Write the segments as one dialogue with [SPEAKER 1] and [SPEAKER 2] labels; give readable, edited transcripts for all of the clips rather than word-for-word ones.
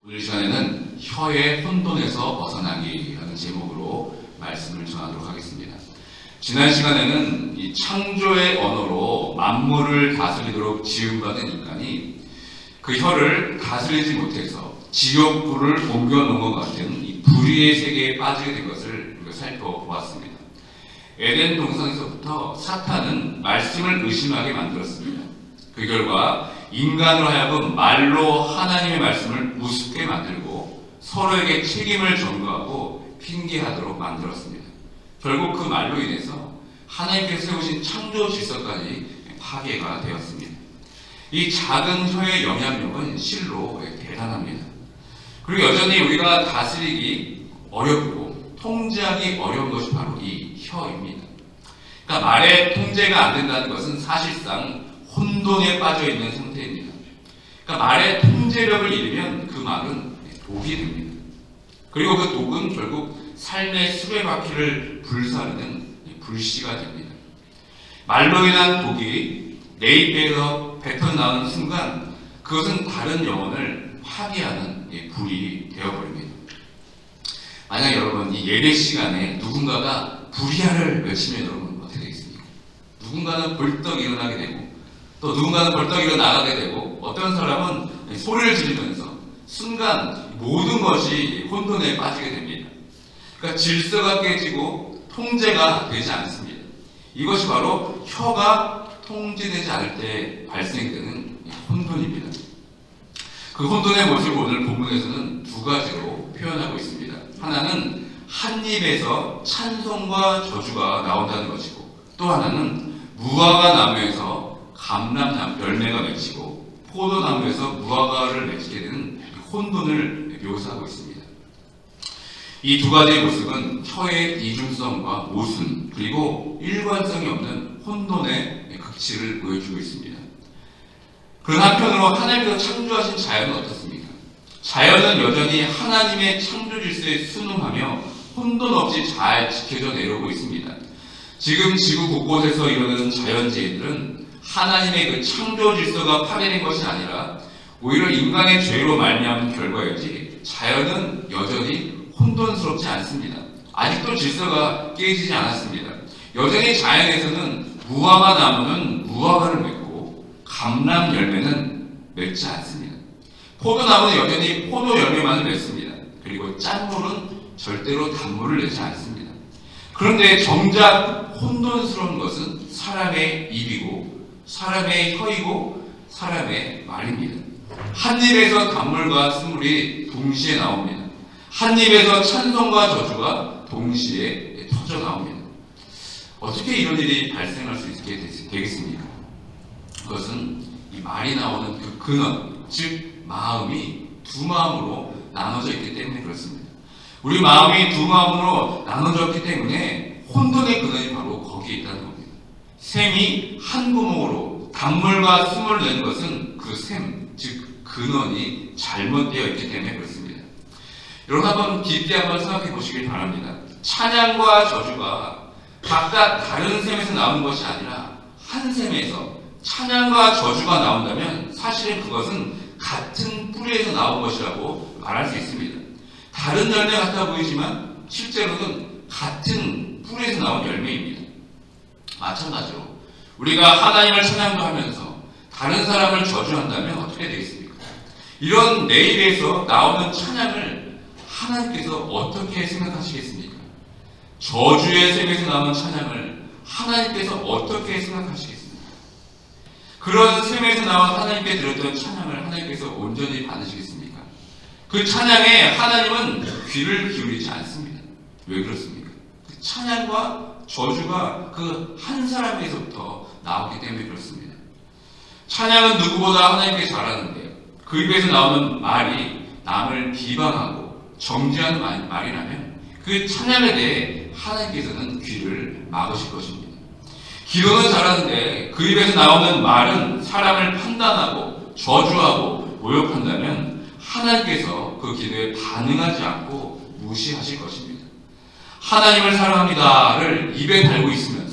[SPEAKER 1] 오늘 시간에는 혀의 혼돈에서 벗어나기라는 제목으로 말씀을 전하도록 하겠습니다. 지난 시간에는 이 창조의 언어로 만물을 다스리도록 지음받은 인간이 그 혀를 다스리지 못해서 지옥불을 옮겨놓은 것 같은 이 불의의 세계에 빠지게 된 것을 우리가 살펴보았습니다. 에덴 동산에서부터 사탄은 말씀을 의심하게 만들었습니다. 그 결과 인간으로 하여금 말로 하나님의 말씀을 우습게 만들고 서로에게 책임을 전가하고 핑계하도록 만들었습니다. 결국 그 말로 인해서 하나님께서 세우신 창조 질서까지 파괴가 되었습니다. 이 작은 혀의 영향력은 실로 대단합니다. 그리고 여전히 우리가 다스리기 어렵고 통제하기 어려운 것이 바로 이 혀입니다. 그러니까 말의 통제가 안 된다는 것은 사실상 혼돈에 빠져 있는 상태입니다. 그러니까 말의 통제력을 잃으면 그 말은 독이 됩니다. 그리고 그 독은 결국 삶의 수레바퀴를 불사르는 불씨가 됩니다. 말로 인한 독이 내 입에서 뱉어나오는 순간 그것은 다른 영혼을 파괴하는 불이 되어버립니다. 만약 여러분 이 예배 시간에 누군가가 불이야를 외치면 여러분 어떻게 되겠습니까? 누군가는 벌떡 일어나게 되고 또 누군가는 벌떡 일어나가게 되고 어떤 사람은 소리를 지르면서 순간 모든 것이 혼돈에 빠지게 됩니다. 그러니까 질서가 깨지고 통제가 되지 않습니다. 이것이 바로 혀가 통제되지 않을 때 발생되는 혼돈입니다. 그 혼돈의 모습을 오늘 본문에서는 두 가지로 표현하고 있습니다. 하나는 한 입에서 찬송과 저주가 나온다는 것이고 또 하나는 무화과 나무에서 감람 열매가 맺히고 포도나무에서 무화과를 맺히게 되는 혼돈을 묘사하고 있습니다. 이 두 가지의 모습은 혀의 이중성과 모순 그리고 일관성이 없는 혼돈의 극치를 보여주고 있습니다. 그런 한편으로 하나님께서 창조하신 자연은 어떻습니까? 자연은 여전히 하나님의 창조 질서에 순응하며 혼돈 없이 잘 지켜져 내려오고 있습니다. 지금 지구 곳곳에서 이루어지는 자연재해들은 하나님의 그 창조 질서가 파괴된 것이 아니라 오히려 인간의 죄로 말미암은 결과이지 자연은 여전히 혼돈스럽지 않습니다. 아직도 질서가 깨지지 않았습니다. 여전히 자연에서는 무화과 나무는 무화과를 맺고 감람 열매는 맺지 않습니다. 포도나무는 여전히 포도 열매만을 맺습니다. 그리고 짠물은 절대로 단물을 내지 않습니다. 그런데 정작 혼돈스러운 것은 사람의 입이고 사람의 혀이고 사람의 말입니다. 한 입에서 단물과 쓴물이 동시에 나옵니다. 한 입에서 찬송과 저주가 동시에 터져 나옵니다. 어떻게 이런 일이 발생할 수 있게 되겠습니까? 그것은 이 말이 나오는 그 근원, 즉 마음이 두 마음으로 나눠져 있기 때문에 그렇습니다. 우리 마음이 두 마음으로 나눠졌기 때문에 혼돈의 근원이 바로 거기에 있다는 겁니다. 샘이 한 구멍으로 단물과 숨을 내는 것은 그 샘, 즉 근원이 잘못되어 있기 때문에 그렇습니다. 여러분 한번 깊게 한번 생각해 보시길 바랍니다. 찬양과 저주가 각각 다른 샘에서 나오는 것이 아니라 한 샘에서 찬양과 저주가 나온다면 사실은 그것은 같은 뿌리에서 나온 것이라고 말할 수 있습니다. 다른 열매 같아 보이지만 실제로는 같은 뿌리에서 나온 열매입니다. 마찬가지로 우리가 하나님을 찬양도 하면서 다른 사람을 저주한다면 어떻게 되겠습니까? 이런 내 입에서 나오는 찬양을 하나님께서 어떻게 생각하시겠습니까? 저주의 샘에서 나오는 찬양을 하나님께서 어떻게 생각하시겠습니까? 그런 샘에서 나온 하나님께 드렸던 찬양을 하나님께서 온전히 받으시겠습니까? 그 찬양에 하나님은 귀를 기울이지 않습니다. 왜 그렇습니까? 그 찬양과 저주가 그 한 사람에서부터 나오기 때문에 그렇습니다. 찬양은 누구보다 하나님께 잘하는데 그 입에서 나오는 말이 남을 비방하고 정죄하는 말이라면 그 찬양에 대해 하나님께서는 귀를 막으실 것입니다. 기도는 잘하는데 그 입에서 나오는 말은 사람을 판단하고 저주하고 모욕한다면 하나님께서 그 기도에 반응하지 않고 무시하실 것입니다. 하나님을 사랑합니다를 입에 달고 있으면서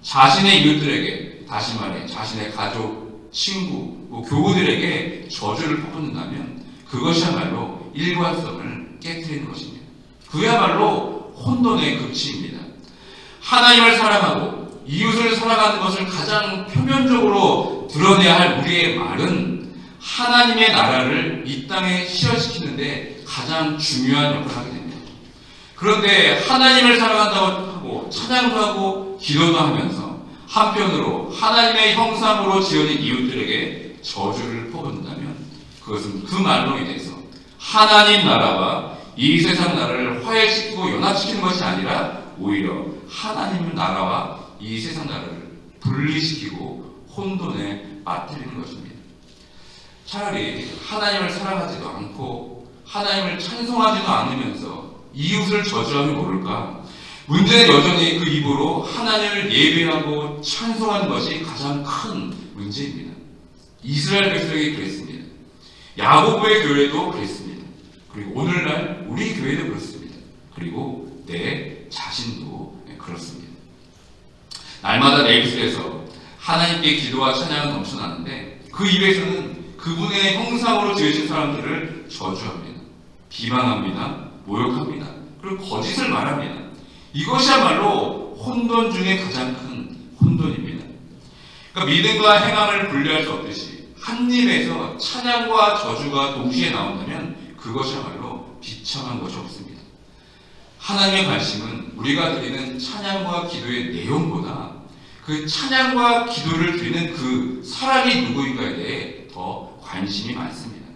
[SPEAKER 1] 자신의 이웃들에게, 다시 말해 자신의 가족, 친구, 교우들에게 저주를 퍼붓는다면 그것이야말로 일관성을 깨뜨리는 것입니다. 그야말로 혼돈의 극치입니다. 하나님을 사랑하고 이웃을 사랑하는 것을 가장 표면적으로 드러내야 할 우리의 말은 하나님의 나라를 이 땅에 실현시키는데 가장 중요한 역할을 하게 됩니다. 그런데 하나님을 사랑한다고 하고 찬양도 하고 기도도 하면서 한편으로 하나님의 형상으로 지어진 이웃들에게 저주를 퍼붓는다면 그것은 그 말로 인해서 하나님 나라와 이 세상 나라를 화해시키고 연합시키는 것이 아니라 오히려 하나님 나라와 이 세상 나라를 분리시키고 혼돈에 빠뜨리는 것입니다. 차라리 하나님을 사랑하지도 않고 하나님을 찬송하지도 않으면서 이웃을 저주하면 모를까? 문제는 여전히 그 입으로 하나님을 예배하고 찬송하는 것이 가장 큰 문제입니다. 이스라엘 백성이 그랬습니다. 야고보의 교회도 그랬습니다. 그리고 오늘날 우리 교회도 그렇습니다. 그리고 내 자신도 그렇습니다. 날마다 내 입술에서 하나님께 기도와 찬양은 넘쳐나는데 그 입에서는 그분의 형상으로 지으신 사람들을 저주합니다. 비방합니다. 모욕합니다. 그리고 거짓을 말합니다. 이것이야말로 혼돈 중에 가장 큰 혼돈입니다. 그러니까 믿음과 행함을 분리할 수 없듯이 한 입에서 찬양과 저주가 동시에 나온다면 그것이야말로 비참한 것이 없습니다. 하나님의 관심은 우리가 드리는 찬양과 기도의 내용보다 그 찬양과 기도를 드리는 그 사람이 누구인가에 대해 더 관심이 많습니다.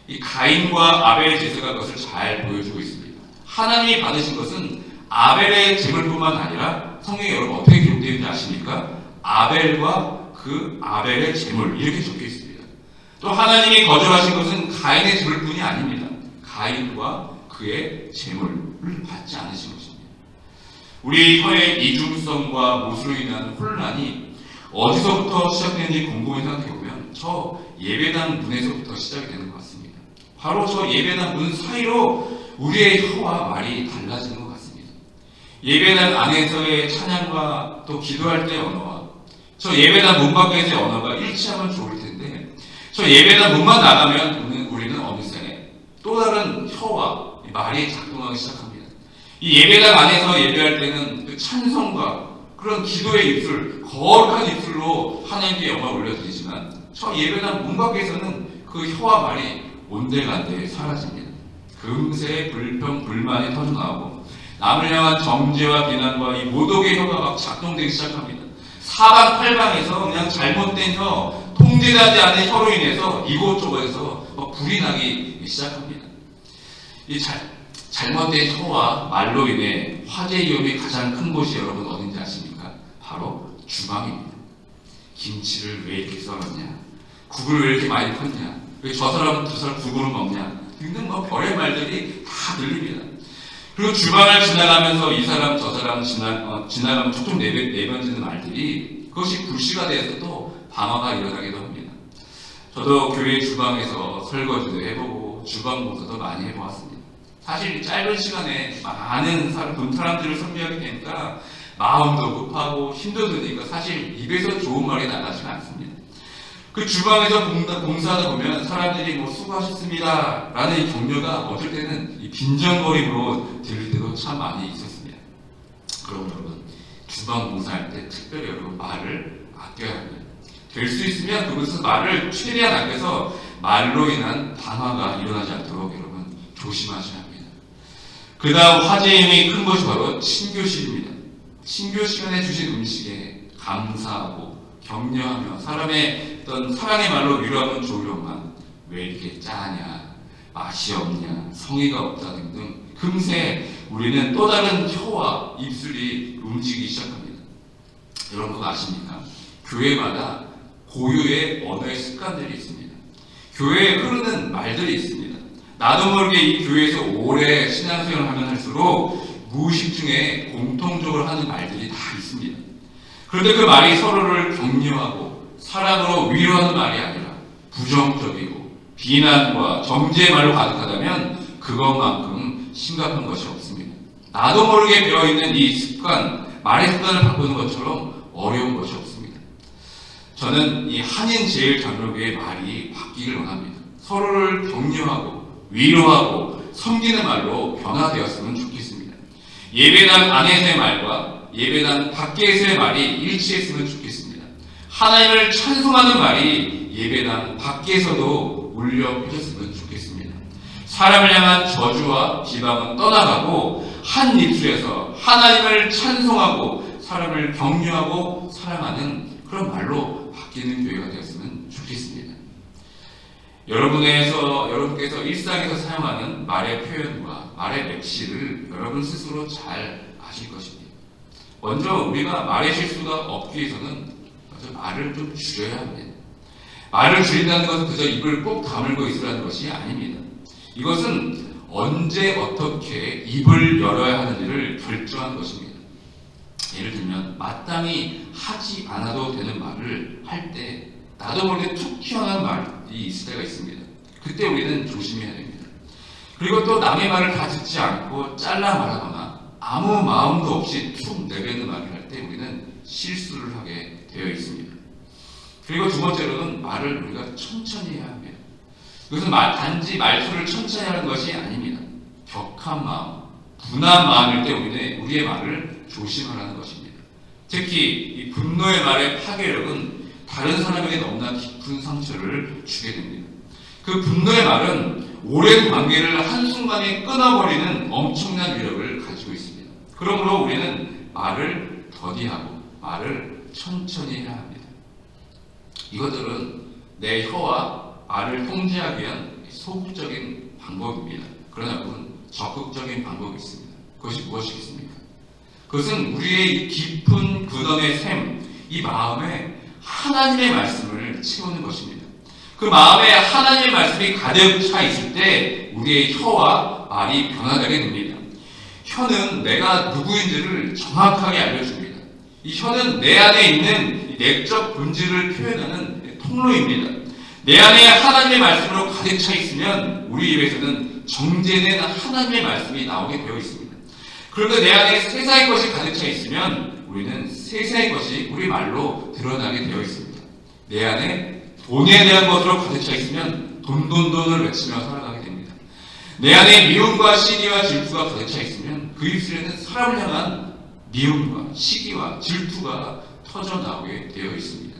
[SPEAKER 1] 이 가인과 아벨의 제사가 그것을 잘 보여주고 있습니다. 하나님이 받으신 것은 아벨의 제물뿐만 아니라 성경에 여러분 어떻게 기록되어 있는지 아십니까? 아벨과 그 아벨의 제물 이렇게 적혀 있습니다. 또 하나님이 거절하신 것은 가인의 제물뿐이 아닙니다. 가인과 그의 제물을 받지 않으신 것입니다. 우리 혀의 이중성과 못으로 인한 혼란이 어디서부터 시작되는지 궁금히 생각해보면 저 예배당 문에서부터 시작이 되는 것 같습니다. 바로 저 예배당 문 사이로 우리의 혀와 말이 달라지는 것 같습니다. 예배당 안에서의 찬양과 또 기도할 때의 언어와 저 예배당 문 밖에서의 언어가 일치하면 좋을 텐데 저 예배당 문만 나가면 우리는 어느새 또 다른 혀와 말이 작동하기 시작합니다. 이 예배당 안에서 예배할 때는 그 찬송과 그런 기도의 입술, 거룩한 입술로 하나님께 영광을 올려드리지만 저 예배당 문 밖에서는 그 혀와 말이 온데간데 사라집니다. 금세 불평, 불만이 터져나오고 남을 향한 정죄와 비난과 이 모독의 혀가 막 작동되기 시작합니다. 사방팔방에서 그냥 잘못된 혀, 통제되지 않은 혀로 인해서 이곳저곳에서 불이 나기 시작합니다. 이 잘못된 혀와 말로 인해 화재 위험이 가장 큰 곳이 여러분 어딘지 아십니까? 바로 주방입니다. 김치를 왜 이렇게 썰었냐? 국을 왜 이렇게 많이 폈냐? 왜 저 사람은 두 사람 국으로 먹냐? 등등 별의 말들이 다 들립니다. 그리고 주방을 지나가면서 이 사람 저 사람 지나가면 촉촉 내뱉는 말들이 그것이 불씨가 돼서 또 방화가 일어나기도 합니다. 저도 교회 주방에서 설거지도 해보고 주방 봉사도 많이 해보았습니다. 사실 짧은 시간에 많은 사람들을 섬기하게 되니까 마음도 급하고 힘도 드니까 사실 입에서 좋은 말이 나가지가 않습니다. 그 주방에서 봉사하다 보면 사람들이 수고하셨습니다 라는 격려가 어쩔 때는 이 빈정거림으로 들릴 때도 참 많이 있었습니다. 그럼 여러분 주방 봉사할 때 특별히 여러분 말을 아껴야 합니다. 될 수 있으면 그곳에서 말을 최대한 아껴서 말로 인한 방화가 일어나지 않도록 여러분 조심하셔야 합니다. 그 다음 화제의 힘이 큰 것이 바로 친교식입니다. 친교 시간에 주신 음식에 감사하고 격려하며 사람의 어떤 사랑의 말로 위로하면 좋으려만 왜 이렇게 짜냐, 맛이 없냐, 성의가 없다 등등 금세 우리는 또 다른 혀와 입술이 움직이기 시작합니다. 여러분 그거 아십니까? 교회마다 고유의 언어의 습관들이 있습니다. 교회에 흐르는 말들이 있습니다. 나도 모르게 이 교회에서 오래 신앙생활을 하면 할수록 무의식 중에 공통적으로 하는 말들이 다 있습니다. 그런데 그 말이 서로를 격려하고 사랑으로 위로하는 말이 아니라 부정적이고 비난과 정죄의 말로 가득하다면 그것만큼 심각한 것이 없습니다. 나도 모르게 배어있는 이 습관, 말의 습관을 바꾸는 것처럼 어려운 것이 없습니다. 저는 이 한인제일장로교의 말이 바뀌기를 원합니다. 서로를 격려하고 위로하고 섬기는 말로 변화되었으면 좋겠습니다. 예배당 안에서의 말과 예배당 밖에서의 말이 일치했으면 좋겠습니다. 하나님을 찬송하는 말이 예배당 밖에서도 울려 퍼졌으면 좋겠습니다. 사람을 향한 저주와 비방은 떠나가고 한 입술에서 하나님을 찬송하고 사람을 격려하고 사랑하는 그런 말로 바뀌는 교회가 되었으면 좋겠습니다. 여러분께서 일상에서 사용하는 말의 표현과 말의 맥시를 여러분 스스로 잘 아실 것입니다. 먼저 우리가 말의 실수가 없기 위해서는 먼저 말을 좀 줄여야 합니다. 말을 줄인다는 것은 그저 입을 꼭 다물고 있으라는 것이 아닙니다. 이것은 언제 어떻게 입을 열어야 하는지를 결정하는 것입니다. 예를 들면 마땅히 하지 않아도 되는 말을 할 때 나도 모르게 툭 튀어나온 말이 있을 때가 있습니다. 그때 우리는 조심해야 됩니다. 그리고 또 남의 말을 다 듣지 않고 잘라 말하거나 아무 마음도 없이 툭 내뱉는 말을 할 때 우리는 실수를 하게 되어 있습니다. 그리고 두 번째로는 말을 우리가 천천히 해야 합니다. 이것은 단지 말투를 천천히 하는 것이 아닙니다. 격한 마음, 분한 마음일 때 우리의 말을 조심하라는 것입니다. 특히 이 분노의 말의 파괴력은 다른 사람에게 너무나 깊은 상처를 주게 됩니다. 그 분노의 말은 오랜 관계를 한순간에 끊어버리는 엄청난 위력을 가지고 있습니다. 그러므로 우리는 말을 더디하고 말을 천천히 해야 합니다. 이것들은 내 혀와 말을 통제하기 위한 소극적인 방법입니다. 그러나 여러분, 적극적인 방법이 있습니다. 그것이 무엇이겠습니까? 그것은 우리의 깊은 근원의 샘, 이 마음에 하나님의 말씀을 채우는 것입니다. 그 마음에 하나님의 말씀이 가득 차 있을 때 우리의 혀와 말이 변화되게 됩니다. 혀는 내가 누구인지를 정확하게 알려줍니다. 이 혀는 내 안에 있는 내적 본질을 표현하는 통로입니다. 내 안에 하나님의 말씀으로 가득 차 있으면 우리 입에서는 정제된 하나님의 말씀이 나오게 되어 있습니다. 그런데 내 안에 세상의 것이 가득 차 있으면 우리는 세상의 것이 우리 말로 드러나게 되어 있습니다. 내 안에 돈에 대한 것으로 가득 차 있으면 돈을 외치며 살아가게 됩니다. 내 안에 미움과 시기와 질투가 가득 차 있으면 그 입술에는 사람을 향한 미움과 시기와 질투가 터져나오게 되어 있습니다.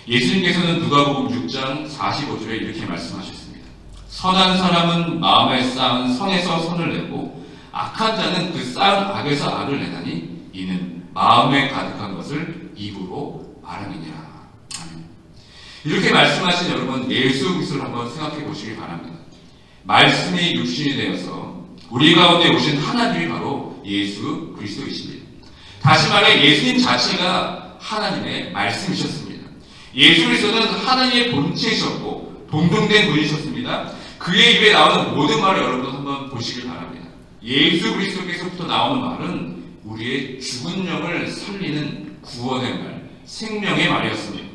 [SPEAKER 1] 예수님께서는 누가복음 6장 45절에 이렇게 말씀하셨습니다. 선한 사람은 마음에 쌓은 선에서 선을 내고 악한 자는 그 쌓은 악에서 악을 내다니 이는 마음에 가득한 것을 입으로 말함이니라. 아멘. 이렇게 말씀하신 여러분, 예수 그리스도를 한번 생각해 보시기 바랍니다. 말씀이 육신이 되어서 우리 가운데 오신 하나님이 바로 예수 그리스도이십니다. 다시 말해 예수님 자체가 하나님의 말씀이셨습니다. 예수 그리스도는 하나님의 본체이셨고 동등된 분이셨습니다. 그의 입에 나오는 모든 말을 여러분 한번 보시길 바랍니다. 예수 그리스도께서부터 나오는 말은 우리의 죽은 영을 살리는 구원의 말, 생명의 말이었습니다.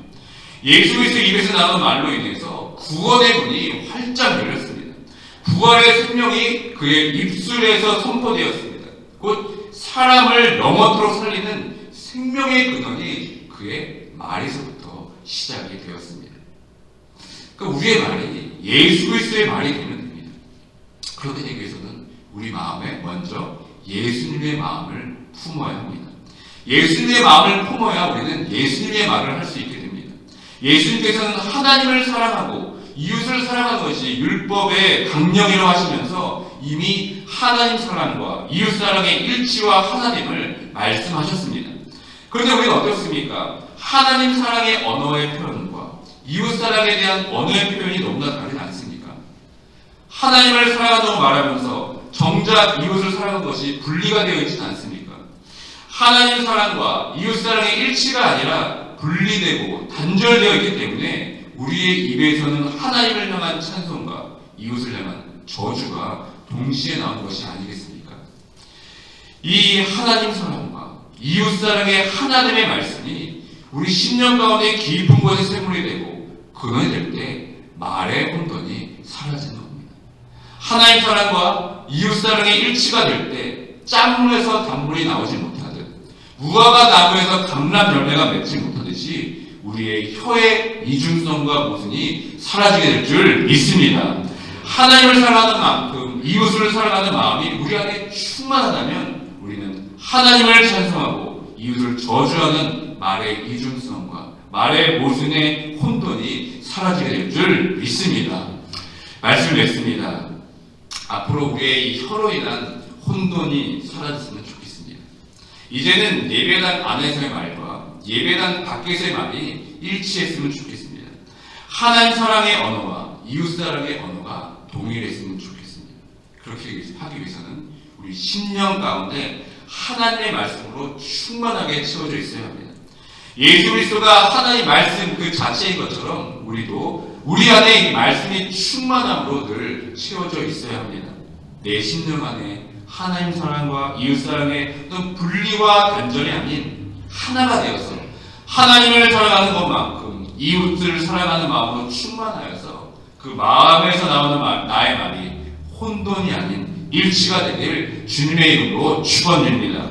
[SPEAKER 1] 예수 그리스도 입에서 나오는 말로 인해서 구원의 문이 활짝 열렸습니다. 부활의 생명이 그의 입술에서 선포되었습니다. 곧 사람을 영원토록 살리는 생명의 근원이 그의 말에서부터 시작이 되었습니다. 그러니까 우리의 말이 예수 그리스도의 말이 되면 됩니다. 그렇게 되기 위해서는 우리 마음에 먼저 예수님의 마음을 품어야 합니다. 예수님의 마음을 품어야 우리는 예수님의 말을 할 수 있게 됩니다. 예수님께서는 하나님을 사랑하고 이웃을 사랑하는 것이 율법의 강령이라고 하시면서 이미 하나님 사랑과 이웃 사랑의 일치와 하나님을 말씀하셨습니다. 그런데 우리는 어떻습니까? 하나님 사랑의 언어의 표현과 이웃 사랑에 대한 언어의 표현이 너무나 다르지 않습니까? 하나님을 사랑한다고 말하면서 정작 이웃을 사랑하는 것이 분리가 되어 있지는 않습니까? 하나님 사랑과 이웃 사랑의 일치가 아니라 분리되고 단절되어 있기 때문에 우리의 입에서는 하나님을 향한 찬송과 이웃을 향한 저주가 동시에 나오는 것이 아니겠습니까? 이 하나님 사랑과 이웃 사랑의 하나님의 말씀이 우리 심령 가운데 깊은 곳에 샘물이 되고 근원이 될 때 말의 혼돈이 사라지는 겁니다. 하나님 사랑과 이웃 사랑의 일치가 될 때 짠물에서 단물이 나오지 못하듯 무화과 나무에서 감람 열매가 맺지 우리의 혀의 이중성과 모순이 사라지게 될 줄 믿습니다. 하나님을 사랑하는 만큼 이웃을 사랑하는 마음이 우리 안에 충만하다면 우리는 하나님을 찬송하고 이웃을 저주하는 말의 이중성과 말의 모순의 혼돈이 사라지게 될 줄 믿습니다. 말씀을 맺습니다. 앞으로 우리의 이 혀로 인한 혼돈이 사라졌으면 좋겠습니다. 이제는 예배당 안에서의 말과 예배당 밖에서의 말이 일치했으면 좋겠습니다. 하나님 사랑의 언어와 이웃 사랑의 언어가 동일했으면 좋겠습니다. 그렇게 하기 위해서는 우리 심령 가운데 하나님의 말씀으로 충만하게 채워져 있어야 합니다. 예수 그리스도가 하나님의 말씀 그 자체인 것처럼 우리도 우리 안에 이 말씀이 충만함으로 늘 채워져 있어야 합니다. 내 심령 안에 하나님 사랑과 이웃 사랑의 어떤 분리와 단절이 아닌 하나가 되어서 하나님을 사랑하는 것만큼 이웃을 사랑하는 마음으로 충만하여서 그 마음에서 나오는 나의 말이 혼돈이 아닌 일치가 되길 주님의 이름으로 축원드립니다.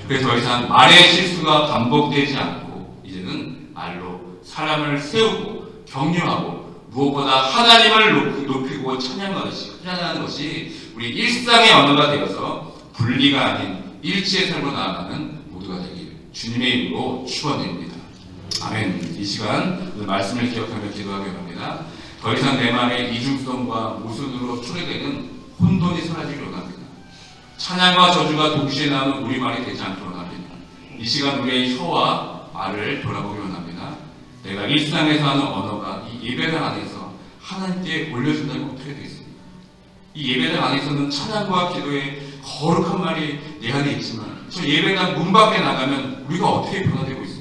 [SPEAKER 1] 그래서 더 이상 말의 실수가 반복되지 않고 이제는 말로 사람을 세우고 격려하고 무엇보다 하나님을 높이고 찬양하는 것이 우리 일상의 언어가 되어서 분리가 아닌 일치의 삶으로 나아가는 모두가 되길 주님의 이름으로 축원드립니다. 아멘. 이 시간 오늘 말씀을 기억하며 기도하기 원합니다. 더 이상 내 말에 이중성과 모순으로 초래되는 혼돈이 사라지길 원합니다. 찬양과 저주가 동시에 나오는 우리말이 되지 않길 원합니다. 이 시간 우리의 혀와 말을 돌아보기 원합니다. 내가 일상에서 하는 언어가 이 예배당 안에서 하나님께 올려준다면 어떻게 되겠습니까? 이 예배당 안에서는 찬양과 기도의 거룩한 말이 내 안에 있지만 저 예배당 문 밖에 나가면 우리가 어떻게 변화되고 있습니까?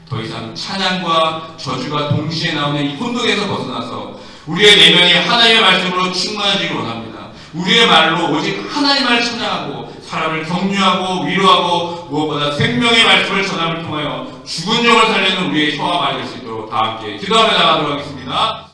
[SPEAKER 1] 더 이상 찬양과 저주가 동시에 나오는 이 혼돈에서 벗어나서 우리의 내면이 하나님의 말씀으로 충만해지길 원합니다. 우리의 말로 오직 하나님을 찬양하고 사람을 격려하고 위로하고 무엇보다 생명의 말씀을 전함을 통하여 죽은 영을 살리는 우리의 혀와 말이 될 수 있도록 다 함께 기도하며 나가도록 하겠습니다.